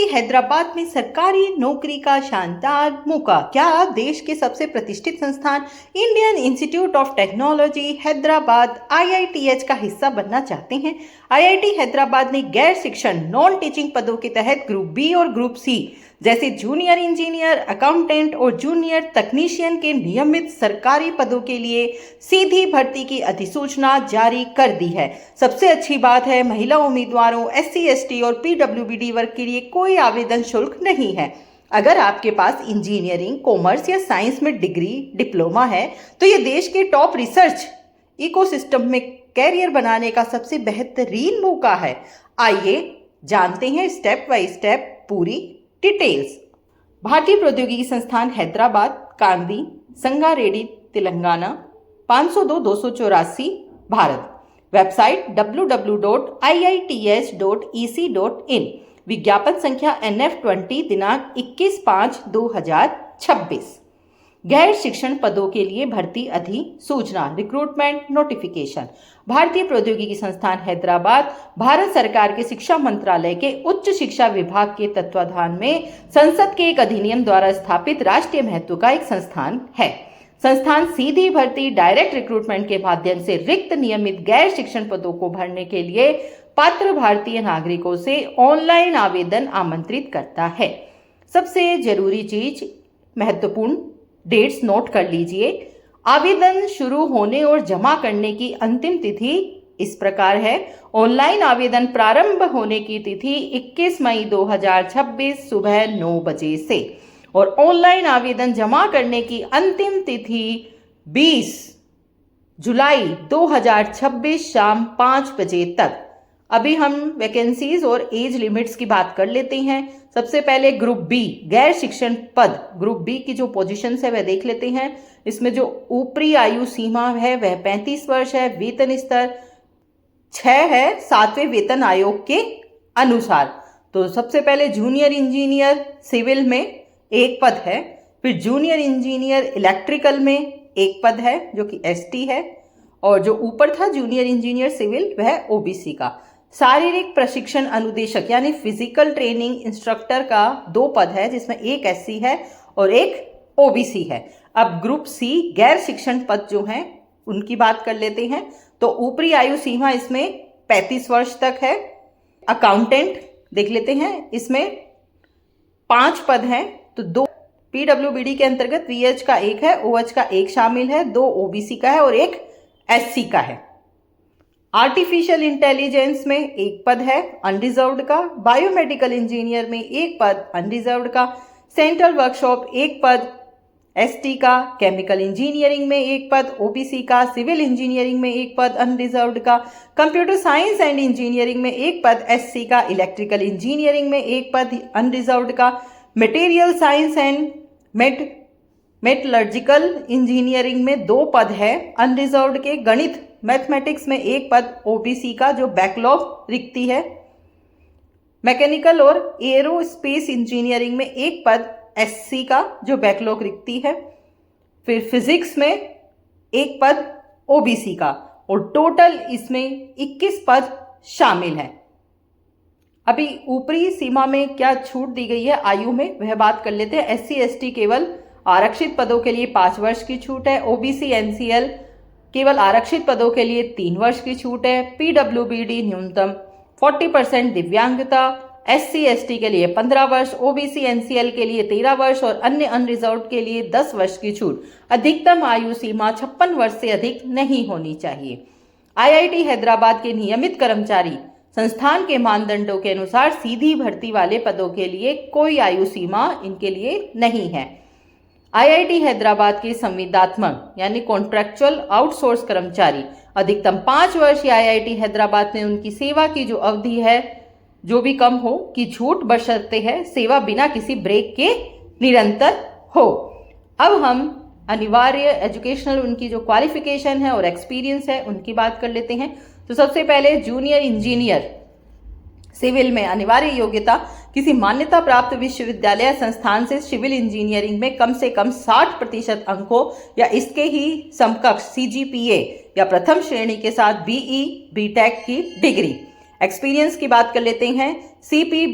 हैदराबाद में सरकारी नौकरी का शानदार मौका। क्या आप देश के सबसे प्रतिष्ठित संस्थान Indian institute of technology Hyderabad IITH का हिस्सा बनना चाहते हैं? IIT हैदराबाद ने गैर शिक्षण नॉन टीचिंग पदों के तहत ग्रुप बी और ग्रुप सी जैसे जूनियर इंजीनियर, अकाउंटेंट और जूनियर तकनीशियन के नियमित सरकारी पदों के लिए सीधी भर्ती की अधिसूचना जारी कर दी है। सबसे अच्छी बात है, महिला उम्मीदवारों, SC, ST और PWBD वर्ग के लिए कोई आवेदन शुल्क नहीं है। अगर आपके पास इंजीनियरिंग, कॉमर्स या साइंस में डिग्री, डिप्लोमा है तो ये देश के टॉप रिसर्च इकोसिस्टम में कैरियर बनाने का सबसे बेहतरीन मौका है। आइए जानते हैं स्टेप बाय स्टेप पूरी डिटेल्स। भारतीय प्रौद्योगिकी संस्थान हैदराबाद, कांदी, संगारेड्डी, तेलंगाना 502-284 भारत। Website www.iith.ec.in। विज्ञापन संख्या NF20 दिनांक 21/5/2026। गैर शिक्षण पदों के लिए भर्ती अधिसूचना, रिक्रूटमेंट नोटिफिकेशन। भारतीय प्रौद्योगिकी संस्थान हैदराबाद भारत सरकार के शिक्षा मंत्रालय के उच्च शिक्षा विभाग के तत्वाधान में संसद के एक अधिनियम द्वारा स्थापित राष्ट्रीय महत्व का एक संस्थान है। संस्थान सीधी भर्ती, डायरेक्ट रिक्रूटमेंट के माध्यम से रिक्त नियमित गैर शिक्षण पदों को भरने के लिए पात्र भारतीय नागरिकों से ऑनलाइन आवेदन आमंत्रित करता है। सबसे जरूरी चीज, महत्वपूर्ण डेट्स नोट कर लीजिए। आवेदन शुरू होने और जमा करने की अंतिम तिथि इस प्रकार है। ऑनलाइन आवेदन प्रारंभ होने की तिथि 21 मई 2026 सुबह 9 बजे से और ऑनलाइन आवेदन जमा करने की अंतिम तिथि 20 जुलाई 2026 शाम 5 बजे तक। अभी हम वैकेंसीज और एज लिमिट्स की बात कर लेते हैं। सबसे पहले ग्रुप बी गैर शिक्षण पद, ग्रुप बी की जो पोजीशंस है वह देख लेते हैं। इसमें जो ऊपरी आयु सीमा है वह 35 वर्ष है। वेतन स्तर 6 है 7वें वेतन आयोग के अनुसार। तो सबसे पहले जूनियर इंजीनियर सिविल में एक पद है, फिर जूनियर इंजीनियर इलेक्ट्रिकल में एक पद है जो कि ST है, और जो ऊपर था जूनियर इंजीनियर सिविल वह OBC का। शारीरिक प्रशिक्षण अनुदेशक यानी फिजिकल ट्रेनिंग इंस्ट्रक्टर का 2 पद है जिसमें एक SC है और एक OBC है। अब ग्रुप C गैर शिक्षण पद जो हैं उनकी बात कर लेते हैं। तो ऊपरी आयु सीमा इसमें 35 वर्ष तक है। अकाउंटेंट देख लेते हैं, इसमें 5 पद हैं। तो 2 PWBD के अंतर्गत VH का 1 है, OH का 1 शामिल है, 2 OBC का है और 1 SC का है। आर्टिफिशियल इंटेलिजेंस में 1 पद है अनरिजर्व्ड का। बायोमेडिकल इंजीनियर में 1 पद अनरिजर्व्ड का। सेंट्रल वर्कशॉप 1 पद ST का। केमिकल इंजीनियरिंग में 1 पद OBC का। सिविल इंजीनियरिंग में 1 पद अनरिजर्व्ड का। कंप्यूटर साइंस एंड इंजीनियरिंग में 1 पद SC का। इलेक्ट्रिकल इंजीनियरिंग में 1 पद अनरिजर्व्ड का। Material science and metallurgical engineering में 2 पद है अनरिजर्व्ड के। गणित मैथमेटिक्स में 1 पद OBC का जो बैकलॉग रिक्ति है। मैकेनिकल और एरोस्पेस इंजीनियरिंग में 1 पद SC का जो बैकलॉग रिक्ति है। फिर फिजिक्स में 1 पद OBC का और टोटल इसमें 21 पद शामिल हैं। अभी ऊपरी सीमा में क्या छूट दी गई है आयु में वह बात कर लेते हैं। SC ST केवल आरक्षित पदों के लिए 5 वर्ष की छूट है। OBC NCL केवल आरक्षित पदों के लिए 3 वर्ष की छूट है। PWBD न्यूनतम 40% दिव्यांगता। SC ST के लिए 15 वर्ष, OBC NCL के लिए 13 वर्ष और अन्य अनरिजर्व्ड के लिए 10 वर्ष की छूट। अधिकतम आयु सीमा 56 वर्ष से अधिक नहीं होनी चाहिए। IIT हैदराबाद के नियमित कर्मचारी संस्थान के मानदंडों के अनुसार सीधी भर्ती वाले पदों के लिए कोई आयु सीमा इनके लिए नहीं है। IIT हैदराबाद के संविदात्मक यानी कॉन्ट्रैक्चुअल आउटसोर्स कर्मचारी अधिकतम 5 वर्ष या IIT हैदराबाद में उनकी सेवा की जो अवधि है जो भी कम हो की छूट बशर्ते है सेवा बिना किसी ब्रेक के निरंतर हो। अब हम अनिवार्य एजुकेशनल उनकी जो क्वालिफिकेशन है और एक्सपीरियंस है उनकी बात कर लेते हैं। तो सबसे पहले जूनियर इंजीनियर सिविल में अनिवार्य योग्यता किसी मान्यता प्राप्त विश्वविद्यालय संस्थान से सिविल इंजीनियरिंग में कम से कम 60% अंकों या इसके ही समकक्ष CGPA या प्रथम श्रेणी के साथ BE BTech की डिग्री। एक्सपीरियंस की बात कर लेते हैं। CP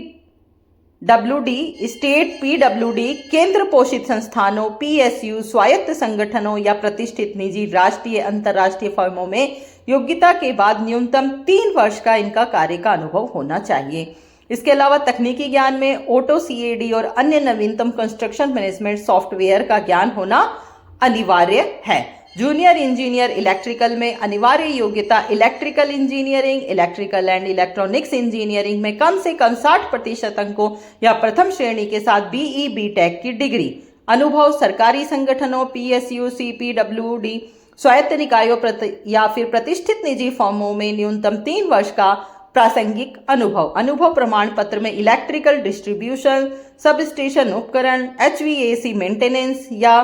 डब्ल्यूडी, स्टेट पीडब्ल्यूडी, केंद्र पोषित संस्थानों, पीएसयू, स्वायत्त संगठनों या प्रतिष्ठित निजी राष्ट्रीय अंतर्राष्ट्रीय फर्मों में योग्यता के बाद न्यूनतम 3 वर्ष का इनका कार्य का अनुभव होना चाहिए। इसके अलावा तकनीकी ज्ञान में ऑटो सीएडी और अन्य नवीनतम कंस्ट्रक्शन मैनेजमेंट सॉफ्टवेयर का ज्ञान होना अनिवार्य है। जूनियर इंजीनियर इलेक्ट्रिकल में अनिवार्य योग्यता electrical engineering, electrical and electronics engineering में कम से कम 60% अंकों या प्रथम श्रेणी के साथ बीई बीटेक की डिग्री। अनुभव सरकारी संगठनों, पीएसयू, सीपीडब्ल्यूडी, स्वायत्त निकायों या फिर प्रतिष्ठित निजी फर्मों में न्यूनतम 3 वर्ष का प्रासंगिक अनुभव। अनुभव प्रमाण पत्र में इलेक्ट्रिकल डिस्ट्रीब्यूशन, सब स्टेशन उपकरण, एचवीएसी मेंटेनेंस या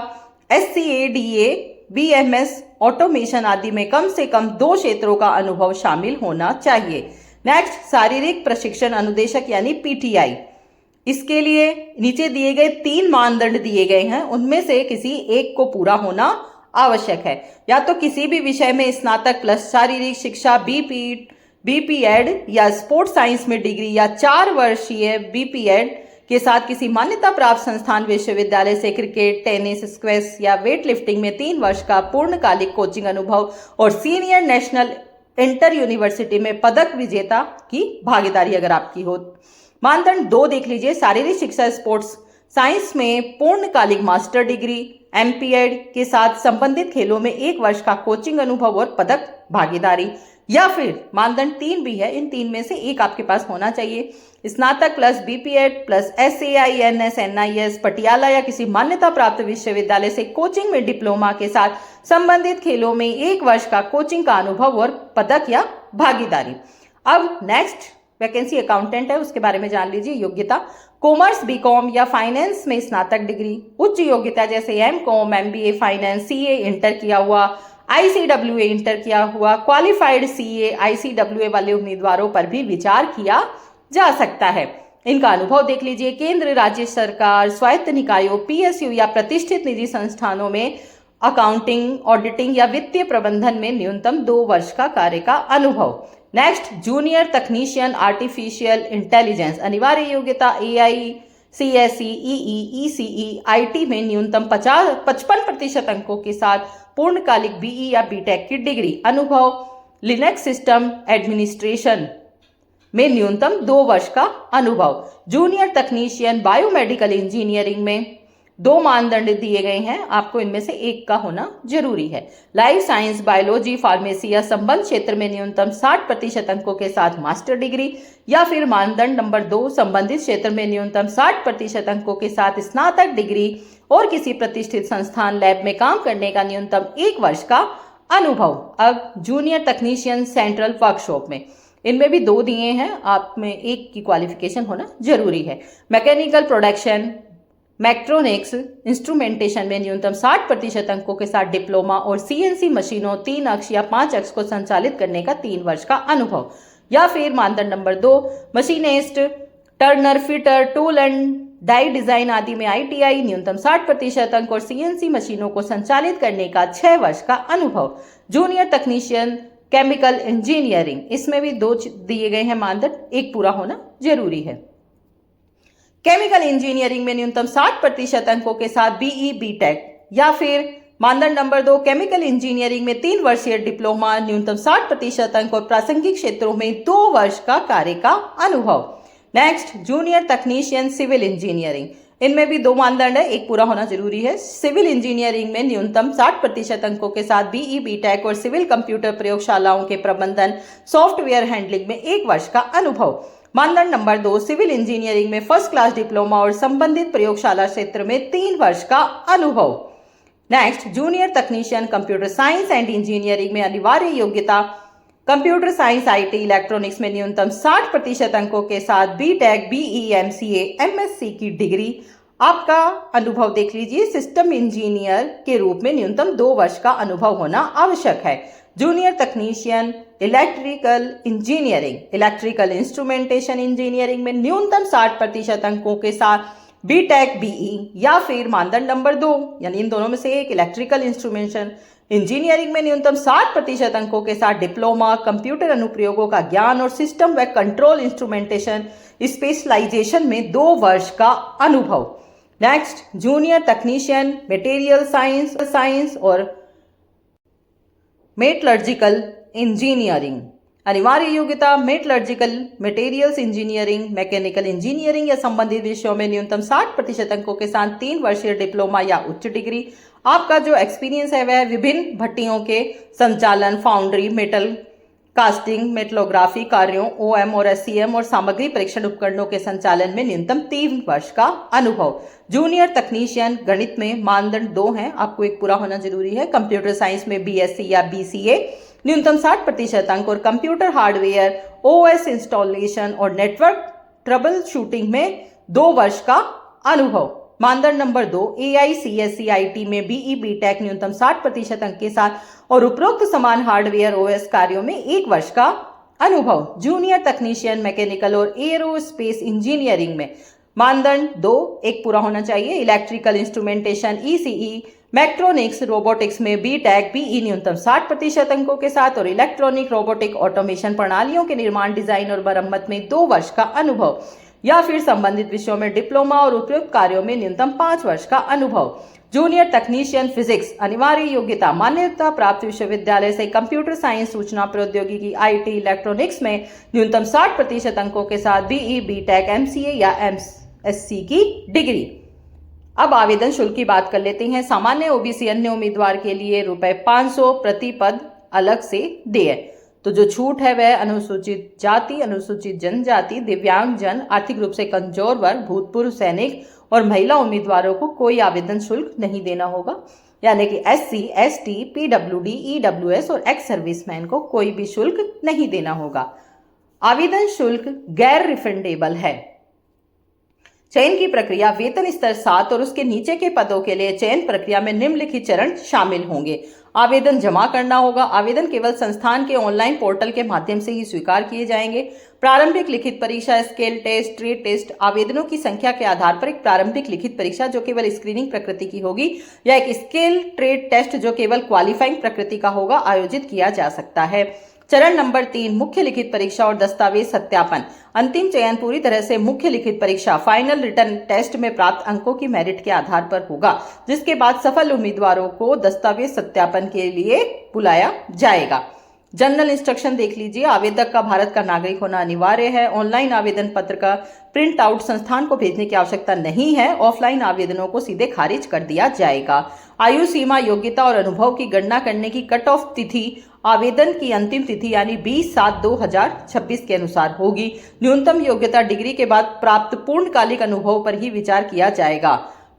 एससीएडीए, बीएमएस, ऑटोमेशन आदि में कम से कम 2 क्षेत्रों का अनुभव शामिल होना चाहिए। नेक्स्ट, शारीरिक प्रशिक्षण अनुदेशक यानी पीटीआई। इसके लिए नीचे दिए गए 3 मानदंड दिए गए हैं, उनमें से किसी एक को पूरा होना आवश्यक है। या तो किसी भी विषय में स्नातक प्लस शारीरिक शिक्षा, बीपीएड या स्पोर्ट्स साइंस में डिग्री या 4 वर्षीय बीपीएड के साथ किसी मान्यता प्राप्त संस्थान विश्वविद्यालय से क्रिकेट, टेनिस, स्क्वैश या वेट लिफ्टिंग में 3 वर्ष का पूर्णकालिक कोचिंग अनुभव और सीनियर नेशनल इंटर यूनिवर्सिटी में पदक विजेता की भागीदारी अगर आपकी हो। मानदंड 2 देख लीजिए, शारीरिक शिक्षा स्पोर्ट्स साइंस में पूर्णकालिक मास्टर डिग्री, एमपीएड के साथ संबंधित खेलों में 1 वर्ष का कोचिंग अनुभव और पदक भागीदारी। या फिर मानदंड 3 भी है, इन 3 में से एक आपके पास होना चाहिए। स्नातक plus BPEd plus SAINS NIS Patiala या किसी मान्यता प्राप्त विश्वविद्यालय से कोचिंग में डिप्लोमा के साथ संबंधित खेलों में 1 वर्ष का कोचिंग का अनुभव और पदक या भागीदारी। अब नेक्स्ट वैकेंसी अकाउंटेंट है, उसके बारे में जान लीजिए। योग्यता कॉमर्स, बीकॉम या फाइनेंस में स्नातक डिग्री। उच्च योग्यता जैसे MCom, MBA, finance, CA inter किया हुआ, आईसीडब्ल्यूए इंटर किया हुआ, क्वालिफाइड सीए, आईसीडब्ल्यूए वाले उम्मीदवारों पर भी विचार किया जा सकता है। इनका अनुभव देख लीजिए। केंद्र, राज्य सरकार, स्वायत्त निकायों, पीएसयू या प्रतिष्ठित निजी संस्थानों में अकाउंटिंग, ऑडिटिंग या वित्तीय प्रबंधन में न्यूनतम 2 वर्ष का कार्य का अनुभव। नेक्स्ट, जूनियर तकनीशियन आर्टिफिशियल इंटेलिजेंस। अनिवार्य योग्यता AI, CSE, EE, ECE, IT में न्यूनतम 55% अंकों के साथ पूर्णकालिक बीई या बीटेक की डिग्री। अनुभव लिनक्स सिस्टम एडमिनिस्ट्रेशन में न्यूनतम 2 वर्ष का अनुभव। जूनियर तकनीशियन बायोमेडिकल इंजीनियरिंग में 2 मानदंड दिए गए हैं, आपको इनमें से एक का होना जरूरी है। लाइफ साइंस, बायोलॉजी, फार्मेसी या संबंध क्षेत्र में न्यूनतम 60% अंकों के साथ मास्टर डिग्री। या फिर मानदंड नंबर 2, संबंधित क्षेत्र में न्यूनतम 60% अंकों के साथ स्नातक डिग्री और किसी प्रतिष्ठित संस्थान लैब में काम करने का न्यूनतम 1 वर्ष का अनुभव। अब जूनियर तकनीशियन सेंट्रल वर्कशॉप में इनमें भी 2 दिए हैं, आप में एक की क्वालिफिकेशन होना जरूरी है। मैकेनिकल प्रोडक्शन, मैक्ट्रोनिक्स, इंस्ट्रूमेंटेशन में न्यूनतम 60% अंकों के साथ डिप्लोमा और सीएनसी मशीनों 3 अक्ष या 5 अक्ष को संचालित करने का 3 वर्ष का अनुभव। या फिर मानदंड number 2, machinist, turner, fitter, tool and die design आदि में आईटीआई, न्यूनतम 60% अंक और सीएनसी मशीनों को संचालित करने का 6 वर्ष का अनुभव। जूनियर तकनीशियन केमिकल इंजीनियरिंग, इसमें भी 2 दिए गए हैं मानदंड, एक पूरा होना जरूरी है। केमिकल इंजीनियरिंग में न्यूनतम 60% अंकों के साथ बीई बीटेक। या फिर मानदंड नंबर 2, केमिकल इंजीनियरिंग में 3 वर्षीय डिप्लोमा, न्यूनतम 60% अंक और प्रासंगिक क्षेत्रों में 2 वर्ष का कार्य का अनुभव। नेक्स्ट, जूनियर तकनीशियन सिविल इंजीनियरिंग, इनमें भी 2 मानदंड है, एक पूरा होना जरूरी है। सिविल इंजीनियरिंग में न्यूनतम 60% अंकों के साथ बीई बीटेक और सिविल कंप्यूटर प्रयोगशालाओं के प्रबंधन, सॉफ्टवेयर हैंडलिंग में 1 वर्ष का अनुभव। मानदंड नंबर 2, सिविल इंजीनियरिंग में फर्स्ट क्लास डिप्लोमा और संबंधित प्रयोगशाला क्षेत्र में 3 वर्ष का अनुभव। Next, junior technician computer science and engineering में अनिवार्य योग्यता कंप्यूटर साइंस, आईटी, इलेक्ट्रॉनिक्स में न्यूनतम 60% अंकों के साथ बीटेक, बीई, एमसीए, एमएससी की डिग्री। आपका अनुभव देख लीजिए। सिस्टम इंजीनियर के रूप में न्यूनतम 2 वर्ष का अनुभव होना आवश्यक है। Junior technician electrical engineering, electrical instrumentation engineering में न्यूनतम 60% अंकों के साथ बीटेक, बीई। या फिर मानदंड नंबर 2, यानी इन दोनों में से एक, इलेक्ट्रिकल इंस्ट्रूमेंटेशन इंजीनियरिंग में न्यूनतम 60% अंकों के साथ डिप्लोमा, कंप्यूटर अनुप्रयोगों का ज्ञान और सिस्टम व कंट्रोल इंस्ट्रूमेंटेशन स्पेशलाइजेशन में 2 वर्ष का अनुभव। नेक्स्ट, जूनियर तकनीशियन मटेरियल साइंस और मेटलर्जिकल इंजीनियरिंग। अनिवार्य योग्यता metallurgical, materials engineering, mechanical engineering या संबंधित विषयों में न्यूनतम 60% अंकों के साथ 3 वर्षीय डिप्लोमा या उच्च डिग्री। आपका जो एक्सपीरियंस है वह विभिन्न भट्टियों के संचालन, फाउंड्री, मेटल कास्टिंग, मेटलोग्राफी कार्यों, ओएम और एससीएम और सामग्री परीक्षण उपकरणों के संचालन में न्यूनतम 3 वर्ष का अनुभव। जूनियर तकनीशियन गणित में मानदंड 2 हैं, आपको एक पूरा होना जरूरी है। कंप्यूटर साइंस में बीएससी या बीसीए न्यूनतम 60% अंक और कंप्यूटर हार्डवेयर, ओएस इंस्टॉलेशन और नेटवर्क ट्रबल शूटिंग में 2 वर्ष का अनुभव। मानदंड नंबर 2, एआईसीएससी में बीई बीटेक न्यूनतम 60% अंक के साथ और उपरोक्त समान हार्डवेयर ओएस कार्यों में 1 वर्ष का अनुभव। जूनियर तकनीशियन मैकेनिकल और एरोस्पेस इंजीनियरिंग में मानदंड 2 एक पूरा होना चाहिए। इलेक्ट्रिकल इंस्ट्रूमेंटेशन ईसीई, मैक्ट्रॉनिक्स, रोबोटिक्स में बीटेक बीई न्यूनतम 60% अंकों के साथ और इलेक्ट्रॉनिक रोबोटिक ऑटोमेशन प्रणालियों के निर्माण, डिजाइन और मरम्मत में 2 वर्ष का अनुभव या फिर संबंधित विषयों में डिप्लोमा और उपयुक्त कार्यों में न्यूनतम 5 वर्ष का अनुभव। जूनियर तकनीशियन फिजिक्स। अनिवार्य योग्यता मान्यता प्राप्त विश्वविद्यालय से कंप्यूटर साइंस, सूचना प्रौद्योगिकी, आईटी, इलेक्ट्रॉनिक्स में न्यूनतम 60% अंकों के साथ बीई बीटेक, एमसीए या एमएससी की डिग्री। अब आवेदन शुल्क की बात कर लेते हैं। सामान्य ओबीसी अन्य उम्मीदवार के लिए ₹500 प्रति पद अलग से देय। तो जो छूट है वह अनुसूचित जाति, अनुसूचित जनजाति, दिव्यांग जन, आर्थिक रूप से कमजोर वर्ग, भूतपूर्व सैनिक और महिला उम्मीदवारों को कोई आवेदन शुल्क नहीं देना होगा। यानी कि एससी, एसटी, पीडब्ल्यूडी, ईडब्ल्यूएस और एक्स सर्विसमैन को कोई भी शुल्क नहीं देना होगा। आवेदन शुल्क गैर रिफंडेबल है। चयन की प्रक्रिया वेतन स्तर 7 और उसके नीचे के पदों के लिए चयन प्रक्रिया में निम्नलिखित चरण शामिल होंगे। आवेदन जमा करना होगा। आवेदन केवल संस्थान के ऑनलाइन पोर्टल के माध्यम से ही स्वीकार किए जाएंगे। प्रारंभिक लिखित परीक्षा, स्केल टेस्ट, ट्रेड टेस्ट, आवेदनों की संख्या के आधार पर एक प्रारंभिक लिखित परीक्षा जो केवल स्क्रीनिंग प्रकृति की होगी या एक स्केल ट्रेड टेस्ट जो केवल क्वालिफाइंग प्रकृति का होगा आयोजित किया जा सकता है। चरण नंबर 3, मुख्य लिखित परीक्षा और दस्तावेज सत्यापन। अंतिम चयन पूरी तरह से मुख्य लिखित परीक्षा, फाइनल रिटर्न टेस्ट में प्राप्त अंकों की मेरिट के आधार पर होगा, जिसके बाद सफल उम्मीदवारों को दस्तावेज सत्यापन के लिए बुलाया जाएगा। जनरल इंस्ट्रक्शन देख लीजिए। आवेदक का भारत का नागरिक होना अनिवार्य है। ऑनलाइन आवेदन पत्र का प्रिंट आउट संस्थान को भेजने की आवश्यकता नहीं है। ऑफलाइन आवेदनों को सीधे खारिज कर दिया जाएगा। आयु सीमा, योग्यता और अनुभव की गणना करने की कट ऑफ तिथि आवेदन की अंतिम तिथि यानी 20/7/2026 के अनुसार होगी। न्यूनतम योग्यता डिग्री के बाद प्राप्त पूर्णकालिक अनुभव पर ही विचार किया जाएगा।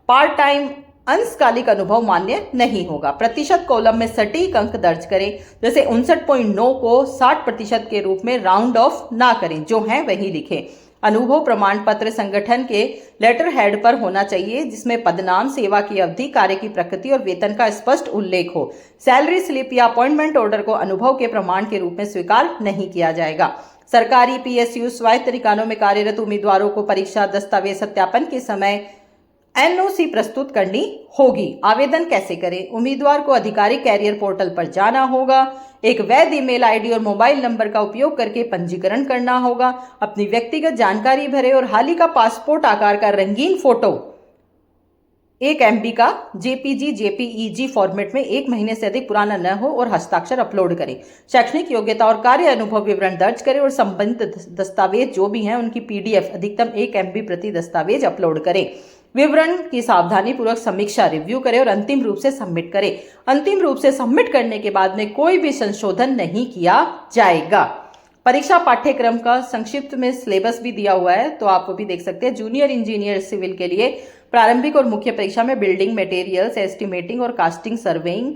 पार्ट टाइम अंशकालिक अनुभव मान्य नहीं होगा। प्रतिशत कॉलम में सटीक अंक दर्ज करें, जैसे 59.9 को 60% के रूप में राउंड ऑफ ना करें, जो है वही लिखें। अनुभव प्रमाण पत्र संगठन के लेटर हेड पर होना चाहिए, जिसमें पदनाम, सेवा की अवधि, कार्य की प्रकृति और वेतन का स्पष्ट उल्लेख हो। सैलरी स्लिप या अपॉइंटमेंट ऑर्डर को अनुभव के प्रमाण के रूप में स्वीकार नहीं किया जाएगा। सरकारी पीएसयू, स्वायत्त निकायों में कार्यरत उम्मीदवारों को परीक्षा दस्तावेज सत्यापन के समय एनओसी प्रस्तुत करनी होगी। आवेदन कैसे करें? उम्मीदवार को आधिकारिक कैरियर पोर्टल पर जाना होगा। एक वैध ईमेल आईडी और मोबाइल नंबर का उपयोग करके पंजीकरण करना होगा। अपनी व्यक्तिगत जानकारी भरे और हाल ही का पासपोर्ट आकार का रंगीन फोटो 1 MB का जेपीजी जेपीईजी फॉर्मेट में 1 महीने से अधिक पुराना न हो और हस्ताक्षर अपलोड करें। शैक्षणिक योग्यता और कार्य अनुभव विवरण दर्ज करें और संबंधित दस्तावेज जो भी हैं उनकी PDF अधिकतम 1 MB प्रति दस्तावेज अपलोड करें। विवरण की सावधानी पूर्वक समीक्षा रिव्यू करें और अंतिम रूप से सबमिट करें। अंतिम रूप से सबमिट करने के बाद में कोई भी संशोधन नहीं किया जाएगा। परीक्षा पाठ्यक्रम का संक्षिप्त में सिलेबस भी दिया हुआ है, तो आप वो भी देख सकते हैं। जूनियर इंजीनियर सिविल के लिए प्रारंभिक और मुख्य परीक्षा में बिल्डिंग मटेरियल्स, एस्टिमेटिंग और costing, surveying,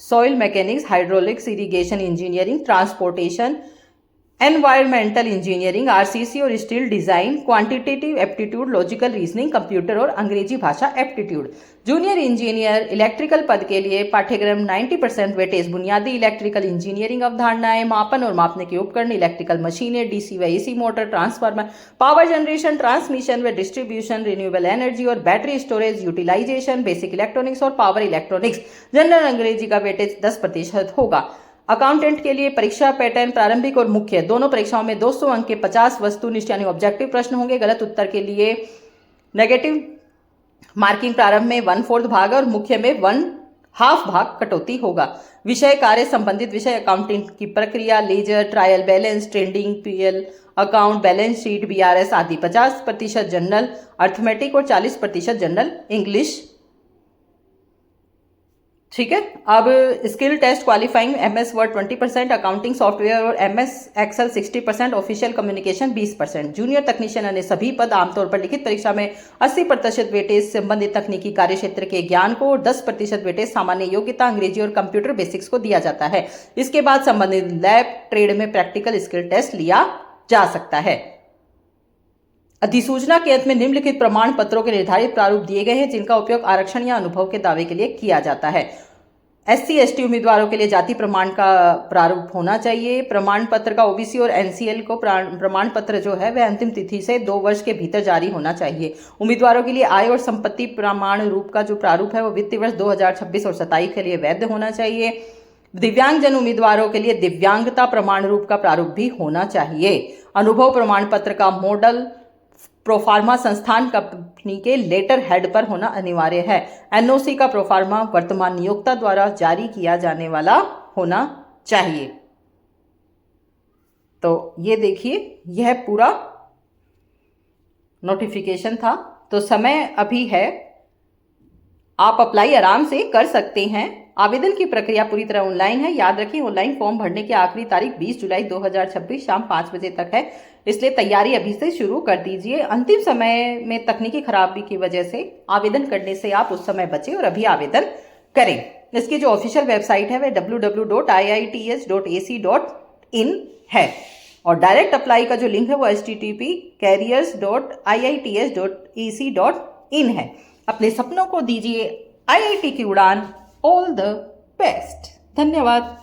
soil mechanics, hydraulics, irrigation engineering, transportation, environmental engineering, RCC और steel design, quantitative aptitude, logical reasoning, computer और अंग्रेजी भाषा एप्टीट्यूड। जूनियर इंजीनियर इलेक्ट्रिकल पद के लिए पाठ्यक्रम 90% वेटेज, बुनियादी इलेक्ट्रिकल इंजीनियरिंग अवधारणाएं, मापन और मापने के उपकरण, इलेक्ट्रिकल मशीनें, डीसी व AC motor, transformer, power generation, transmission व डिस्ट्रीब्यूशन, रिन्यूएबल एनर्जी और battery storage, utilization, basic electronics और पावर इलेक्ट्रॉनिक्स। जनरल अंग्रेजी का वेटेज 10% होगा। अकाउंटेंट के लिए परीक्षा पैटर्न प्रारंभिक और मुख्य दोनों परीक्षाओं में 200 अंक के 50 वस्तुनिष्ठ यानी ऑब्जेक्टिव प्रश्न होंगे। गलत उत्तर के लिए नेगेटिव मार्किंग प्रारंभ में 1/4 भाग और मुख्य में 1/2 भाग कटौती होगा। विषय कार्य संबंधित विषय अकाउंटिंग की प्रक्रिया, ledger, trial balance, trading, PL account, balance sheet, BRS आदि। 50% जनरल अर्थमेटिक और 40% जनरल इंग्लिश। ठीक है। अब skill test qualifying MS Word 20%, accounting software और MS Excel 60%, official communication 20%। Junior technician अन्य सभी पद आमतौर पर लिखित परीक्षा में 80% वेटेज संबंधित तकनीकी कार्य क्षेत्र के ज्ञान को और 10% वेटेज सामान्य योग्यता, अंग्रेजी और कंप्यूटर बेसिक्स को दिया जाता है। इसके बाद संबंधित लैब ट्रेड में प्रैक्टिकल स्किल टेस्ट लिया जा सकता है। अधिसूचना के अंत में निम्नलिखित प्रमाण पत्रों के निर्धारित प्रारूप दिए गए हैं जिनका उपयोग आरक्षण या अनुभव के दावे के लिए किया जाता है। एससी एसटी उम्मीदवारों के लिए जाति प्रमाण का प्रारूप होना चाहिए। प्रमाण पत्र का ओबीसी और एनसीएल को प्रमाण पत्र जो है वह अंतिम तिथि से 2 वर्ष के भीतर जारी होना चाहिए। उम्मीदवारों के लिए आय और संपत्ति प्रमाण रूप का जो प्रारूप है वो वित्तीय वर्ष 2026 और 27 के लिए वैध होना चाहिए। दिव्यांगजन उम्मीदवारों के लिए दिव्यांगता प्रमाण रूप का प्रारूप भी होना चाहिए। अनुभव प्रमाण पत्र का मॉडल प्रोफार्मा संस्थान कंपनी के लेटर हेड पर होना अनिवार्य है। एनओसी का प्रोफार्मा वर्तमान नियोक्ता द्वारा जारी किया जाने वाला होना चाहिए। तो ये देखिए, यह पूरा नोटिफिकेशन था। तो समय अभी है, आप अप्लाई आराम से कर सकते हैं। आवेदन की प्रक्रिया पूरी तरह ऑनलाइन है। याद रखिए, ऑनलाइन फॉर्म भरने की आखिरी तारीख 20 जुलाई 2026 शाम 5 बजे तक है, इसलिए तैयारी अभी से शुरू कर दीजिए। अंतिम समय में तकनीकी खराबी की वजह से आवेदन करने से आप उस समय बचे और अभी आवेदन करें। इसकी जो ऑफिशियल वेबसाइट है वह www.iits.ac.in है और डायरेक्ट अप्लाई का जो लिंक है वो http://careers.iits.ec.in है। अपने सपनों को दीजिए IIT की उड़ान। All the best. धन्यवाद।